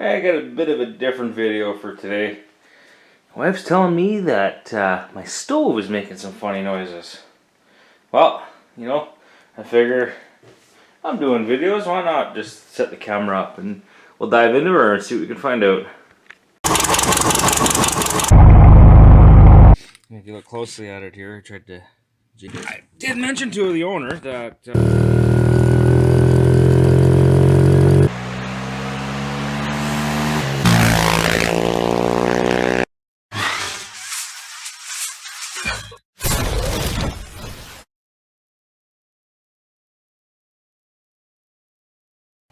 I got a bit of a different video for today. Wife's telling me that my stove is making some funny noises. Well, I figure I'm doing videos, why not just set the camera up and we'll dive into her and see what we can find out. If you look closely at it here, I did mention to the owner that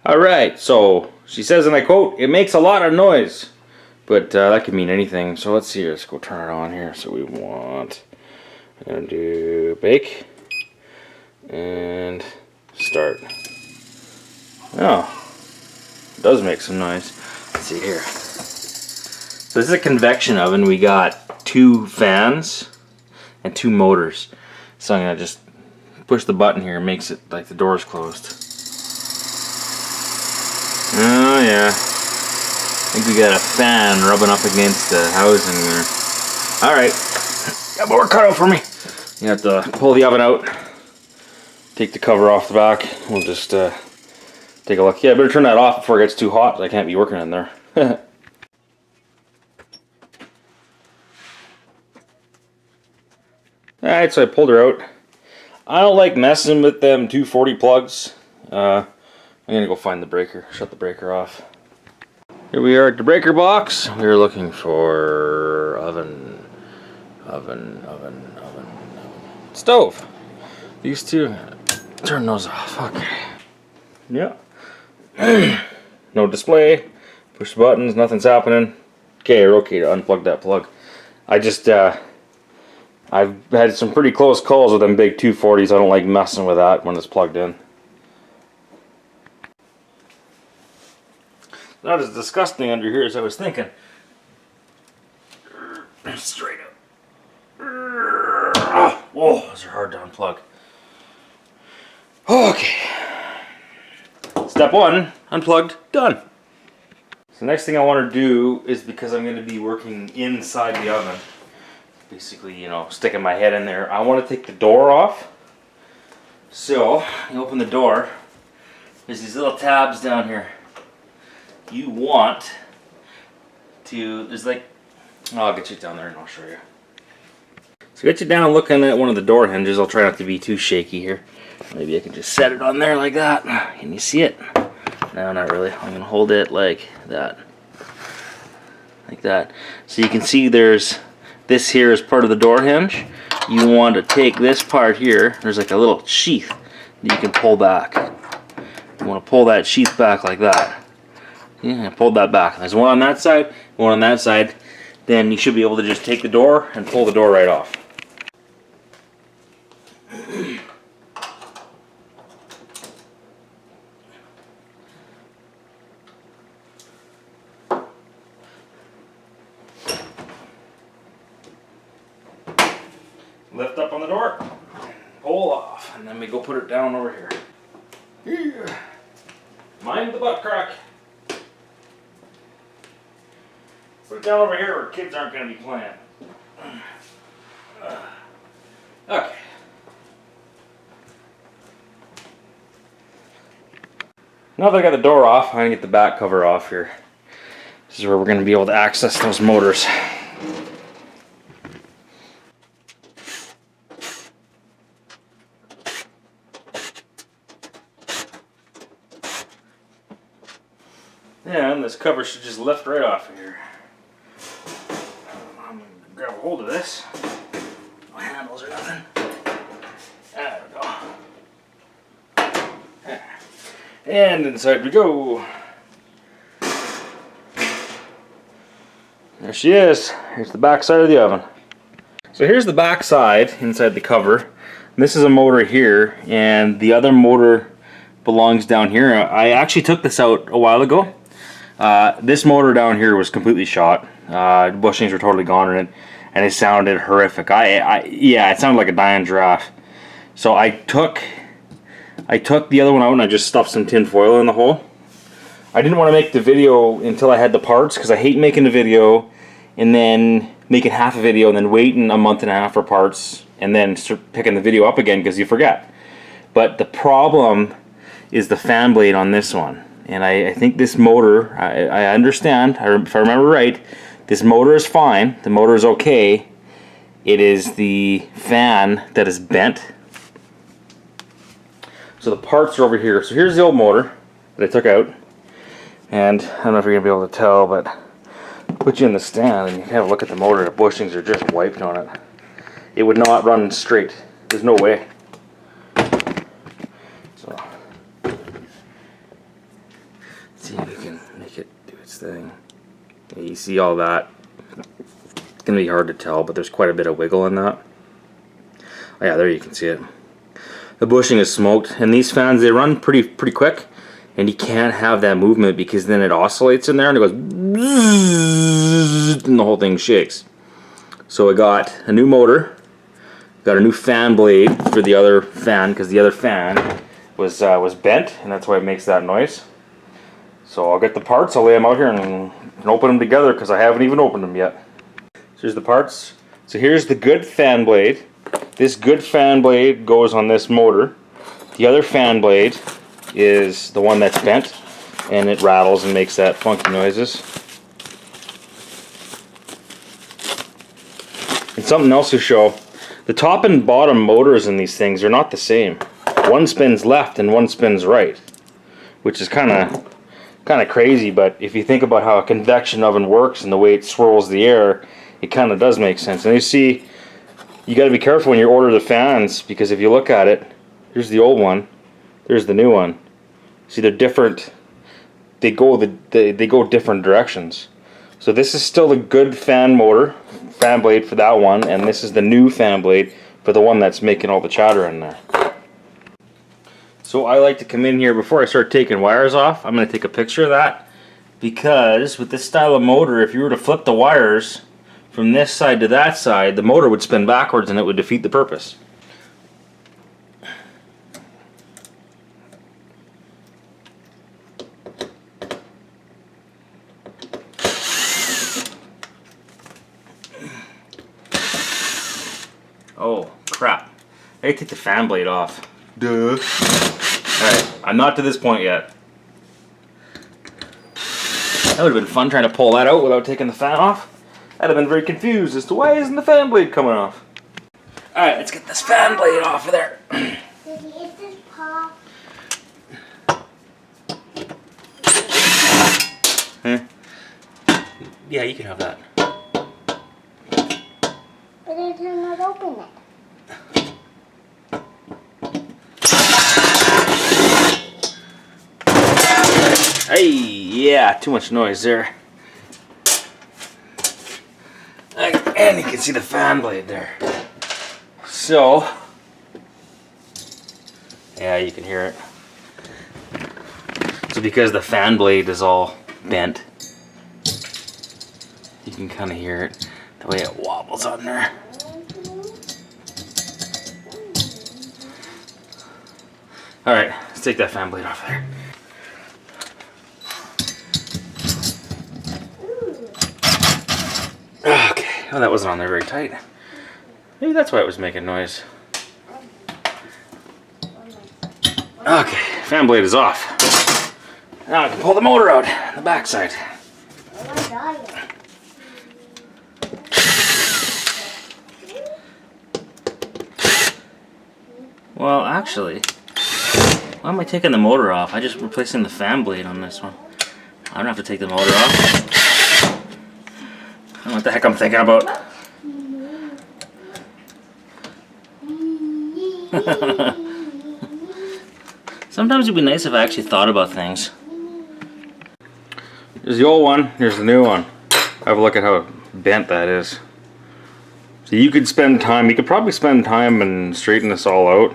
Alright, so she says, and I quote, "It makes a lot of noise." But that could mean anything. So let's see, let's go turn it on here. So we're gonna do bake and start. Oh, it does make some noise. Let's see here. So this is a convection oven. We got 2 fans and 2 motors. So I'm gonna just push the button here. It makes it like the door's closed. Oh yeah, I think we got a fan rubbing up against the housing there. Alright, got more cut out for me. You have to pull the oven out, take the cover off the back. We'll just take a look. Yeah, I better turn that off before it gets too hot. I can't be working in there. Alright, so I pulled her out. I don't like messing with them 240 plugs. I'm gonna go find the breaker, shut the breaker off. Here we are at the breaker box. We're looking for oven, stove. These two, turn those off, okay. Yeah. No display, push the buttons, nothing's happening. Okay, we're okay to unplug that plug. I just, I've had some pretty close calls with them big 240s. I don't like messing with that when it's plugged in. Not as disgusting under here as I was thinking. Straight up. Whoa, those are hard to unplug. Okay. Step 1, unplugged, done. So the next thing I want to do is, because I'm going to be working inside the oven, basically, sticking my head in there, I want to take the door off. So, you open the door, there's these little tabs down here. You want to, I'll get you down there and I'll show you. So get you down looking at one of the door hinges. I'll try not to be too shaky here. Maybe I can just set it on there like that. Can you see it? No, not really. I'm going to hold it like that. Like that. So you can see this here is part of the door hinge. You want to take this part here. There's like a little sheath that you can pull back. You want to pull that sheath back like that. Yeah, I pulled that back. There's one on that side, one on that side. Then you should be able to just take the door and pull the door right off. Lift up on the door, pull off, and then we go put it down over here. Yeah. Mind the butt crack. Put it down over here where kids aren't going to be playing. Okay. Now that I got the door off, I'm going to get the back cover off here. This is where we're going to be able to access those motors. Yeah, and this cover should just lift right off of here. I'm going to grab a hold of this. No handles or nothing. There we go. And inside we go. There she is. Here's the back side of the oven. So here's the back side inside the cover. This is a motor here, and the other motor belongs down here. I actually took this out a while ago. This motor down here was completely shot. Bushings were totally gone in it, and it sounded horrific. Yeah, it sounded like a dying giraffe. So I took the other one out and I just stuffed some tin foil in the hole. I didn't want to make the video until I had the parts, because I hate making the video and then making half a video and then waiting a month and a half for parts and then start picking the video up again because you forget. But the problem is the fan blade on this one. And I think this motor, I understand, if I remember right, this motor is fine, the motor is okay. It is the fan that is bent. So the parts are over here. So here's the old motor that I took out. And I don't know if you're going to be able to tell, but put you in the stand and you have a look at the motor. The bushings are just wiped on it. It would not run straight. There's no way. So, let's see if we can make it do its thing. Yeah, you see all that. It's going to be hard to tell, but there's quite a bit of wiggle in that. Oh yeah, there you can see it. The bushing is smoked, and these fans, they run pretty quick, and you can't have that movement because then it oscillates in there and it goes bzzz, and the whole thing shakes. So I got a new motor, got a new fan blade for the other fan because the other fan was bent, and that's why it makes that noise. So I'll get the parts, I'll lay them out here and open them together because I haven't even opened them yet. So here's the parts. So here's the good fan blade. This good fan blade goes on this motor. The other fan blade is the one that's bent, and it rattles and makes that funky noises. And something else to show, the top and bottom motors in these things are not the same. One spins left and one spins right, which is kind of crazy, but if you think about how a convection oven works and the way it swirls the air, it kind of does make sense. And you see, you got to be careful when you order the fans, because if you look at it, here's the old one, there's the new one. See, they're different. They go different directions. So this is still the good fan blade for that one, and this is the new fan blade for the one that's making all the chatter in there. So I like to come in here before I start taking wires off. I'm going to take a picture of that, because with this style of motor, if you were to flip the wires from this side to that side, the motor would spin backwards and it would defeat the purpose. Oh, crap. I gotta take the fan blade off. Duh. Alright, I'm not to this point yet. That would have been fun trying to pull that out without taking the fan off. I'd have been very confused as to why isn't the fan blade coming off. Alright, let's get this fan blade off of there. Daddy, is this paw? Huh? Yeah, you can have that. But I did not open it. Hey, yeah, too much noise there. And you can see the fan blade there. So, yeah, you can hear it. So because the fan blade is all bent, you can kind of hear it, the way it wobbles on there. Alright, let's take that fan blade off there. Okay, well that wasn't on there very tight. Maybe that's why it was making noise. Okay, fan blade is off. Now I can pull the motor out, the backside. Oh my God. Well, actually, why am I taking the motor off? I'm just replacing the fan blade on this one. I don't have to take the motor off. I don't know what the heck I'm thinking about. Sometimes it'd be nice if I actually thought about things. There's the old one, here's the new one. Have a look at how bent that is. So you could spend time, you could probably spend time and straighten this all out,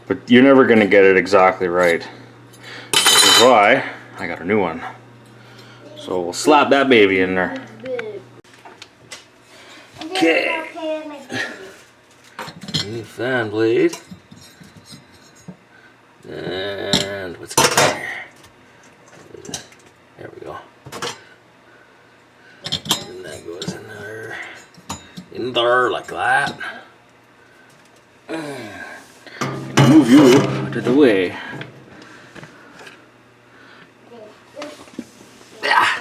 but you're never going to get it exactly right. Which is why I got a new one. So we'll slap that baby in there. Okay. New fan blade. And what's going on here? in there like that. Move you out of the way. Yeah.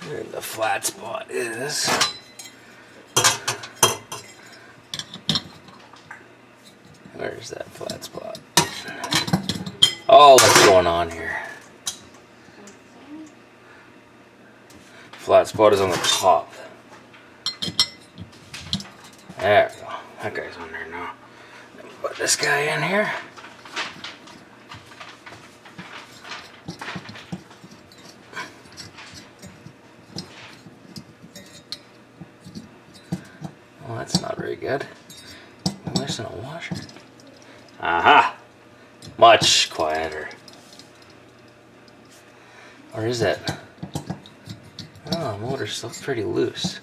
And the flat spot is. Where's that flat spot? Oh, what's going on here? Flat spot is on the top. There we go. That guy's on there now. Put this guy in here. Well, that's not very good. I'm missing a washer. Aha! Much quieter. Or is it? Oh, the motor's still pretty loose.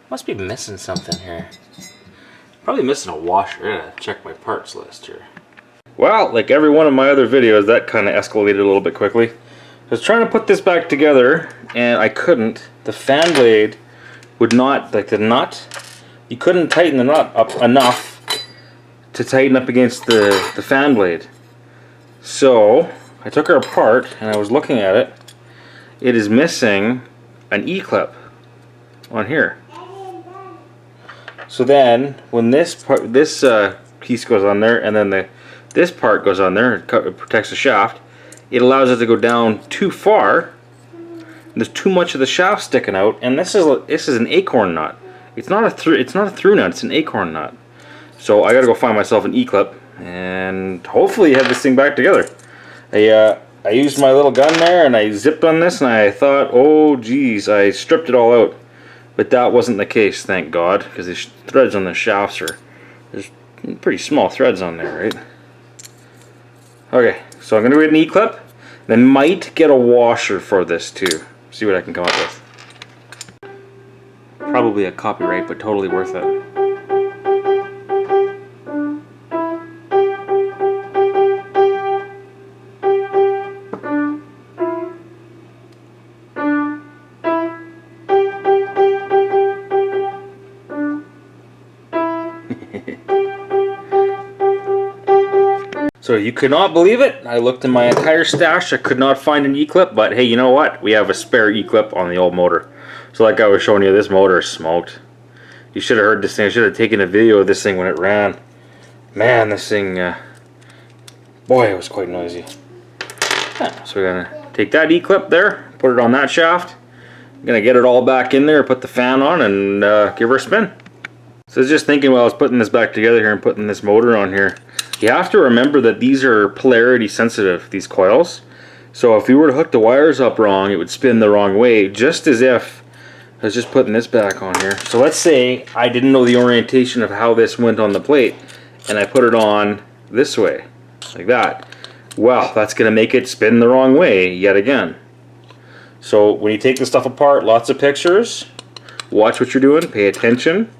Must be missing something here. Probably missing a washer. I gotta check my parts list here. Well, like every one of my other videos, that kind of escalated a little bit quickly. I was trying to put this back together, and I couldn't. The fan blade would not, like the nut, you couldn't tighten the nut up enough to tighten up against the fan blade. So I took her apart and I was looking at it. It is missing an E-clip on here. So then when this part, this piece goes on there, and then this part goes on there, it protects the shaft, it allows it to go down too far. There's too much of the shaft sticking out, and this is an acorn nut. It's not a through nut, it's an acorn nut. So I gotta go find myself an E-clip and hopefully have this thing back together. I used my little gun there and I zipped on this and I thought, oh geez, I stripped it all out. But that wasn't the case, thank God, because the threads on the shafts there's pretty small threads on there, right? Okay, so I'm gonna get an E-clip, then might get a washer for this too. See what I can come up with. Probably a copyright, but totally worth it. So you could not believe it. I looked in my entire stash. I could not find an E-clip, but hey, you know what? We have a spare E-clip on the old motor. So like I was showing you, this motor is smoked. You should have heard this thing. I should have taken a video of this thing when it ran. Man, this thing, boy, it was quite noisy. Yeah, so we're gonna take that E-clip there, put it on that shaft. I'm gonna get it all back in there, put the fan on, and give her a spin. So I was just thinking while I was putting this back together here and putting this motor on here, you have to remember that these are polarity sensitive, these coils. So if you were to hook the wires up wrong, it would spin the wrong way, just as if I was just putting this back on here. So let's say I didn't know the orientation of how this went on the plate, and I put it on this way, like that. Well, that's going to make it spin the wrong way yet again. So when you take this stuff apart, lots of pictures, watch what you're doing, pay attention.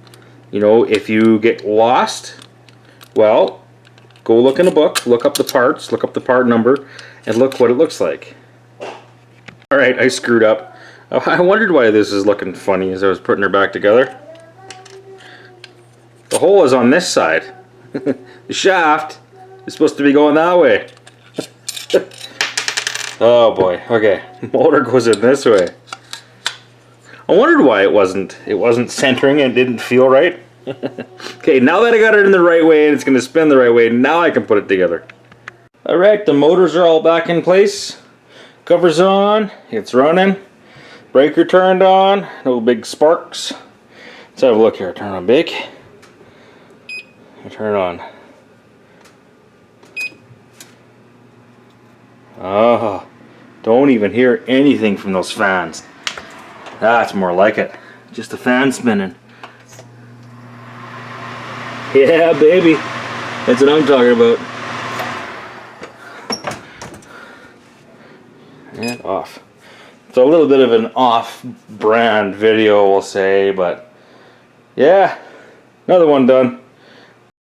You know, if you get lost, well, go look in a book, look up the parts, look up the part number, and look what it looks like. Alright, I screwed up. I wondered why this is looking funny as I was putting her back together. The hole is on this side. The shaft is supposed to be going that way. Oh boy, okay. Motor goes in this way. I wondered why it wasn't centering and didn't feel right. Okay, now that I got it in the right way and it's going to spin the right way, now I can put it together. Alright, the motors are all back in place. Cover's on, it's running. Breaker turned on, no big sparks. Let's have a look here. Turn on big. Turn on. Oh, don't even hear anything from those fans. That's more like it. Just a fan spinning. Yeah, baby. That's what I'm talking about. And off. So a little bit of an off-brand video, we'll say, but yeah, Another one done.